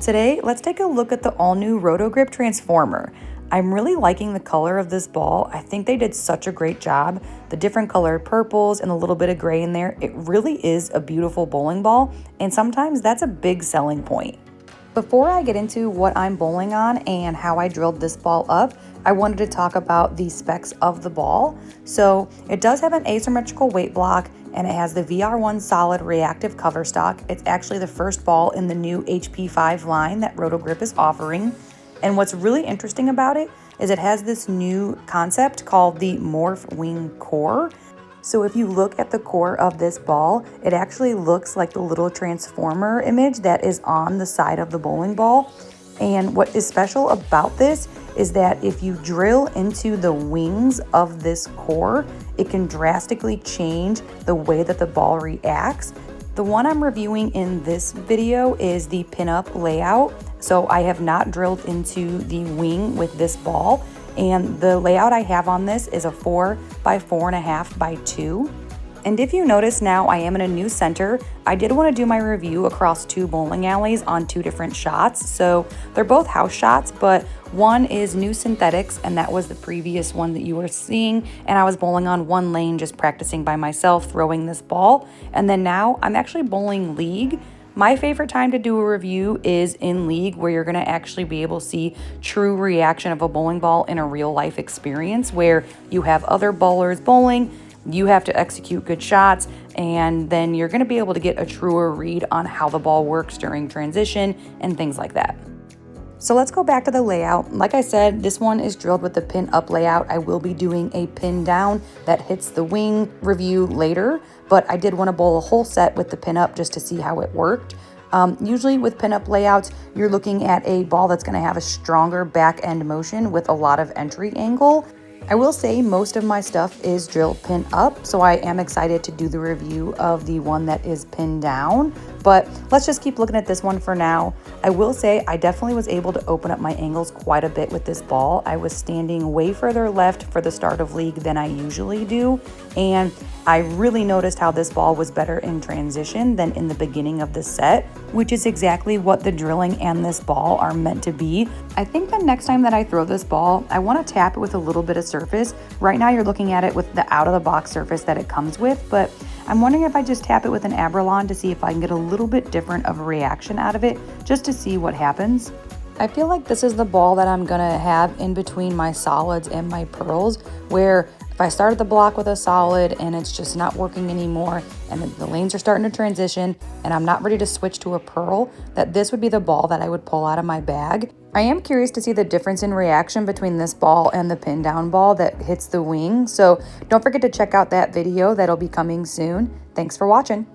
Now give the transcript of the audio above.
Today, let's take a look at the all-new Roto Grip Transformer. I'm really liking the color of this ball. I think they did such a great job. The different colored purples and a little bit of gray in there. It really is a beautiful bowling ball, and sometimes that's a big selling point. Before I get into what I'm bowling on and how I drilled this ball up, I wanted to talk about the specs of the ball. So it does have an asymmetrical weight block, and it has the VR1 solid reactive cover stock. It's actually the first ball in the new HP5 line that Roto Grip is offering. And what's really interesting about it is it has this new concept called the Morph Wing Core. So if you look at the core of this ball, it actually looks like the little transformer image that is on the side of the bowling ball. And what is special about this is that if you drill into the wings of this core, it can drastically change the way that the ball reacts. The one I'm reviewing in this video is the pinup layout. So I have not drilled into the wing with this ball. And the layout I have on this is a 4 by 4.5 by 2. And if you notice now, I am in a new center. I did want to do my review across 2 bowling alleys on 2 different shots. So they're both house shots, but one is new synthetics, and that was the previous one that you were seeing. And I was bowling on 1 lane, just practicing by myself, throwing this ball. And then now I'm actually bowling league. My favorite time to do a review is in league, where you're gonna actually be able to see true reaction of a bowling ball in a real life experience, where you have other bowlers bowling, you have to execute good shots, and then you're gonna be able to get a truer read on how the ball works during transition and things like that. So let's go back to the layout. Like I said, this one is drilled with the pin up layout. I will be doing a pin down that hits the wing review later, but I did want to bowl a whole set with the pin up just to see how it worked. Usually with pin up layouts, you're looking at a ball that's going to have a stronger back end motion with a lot of entry angle. I will say most of my stuff is drilled pin up, so I am excited to do the review of the one that is pinned down, but let's just keep looking at this one for now. I will say I definitely was able to open up my angles quite a bit with this ball. I was standing way further left for the start of league than I usually do, and I really noticed how this ball was better in transition than in the beginning of the set, which is exactly what the drilling and this ball are meant to be. I think the next time that I throw this ball, I want to tap it with a little bit of surface. Right now you're looking at it with the out-of-the-box surface that it comes with, but I'm wondering if I just tap it with an Abralon to see if I can get a little bit different of a reaction out of it, just to see what happens. I feel like this is the ball that I'm gonna have in between my solids and my pearls, where if I started the block with a solid and it's just not working anymore and the lanes are starting to transition and I'm not ready to switch to a pearl, that this would be the ball that I would pull out of my bag. I am curious to see the difference in reaction between this ball and the pin down ball that hits the wing. So don't forget to check out that video. That'll be coming soon. Thanks for watching.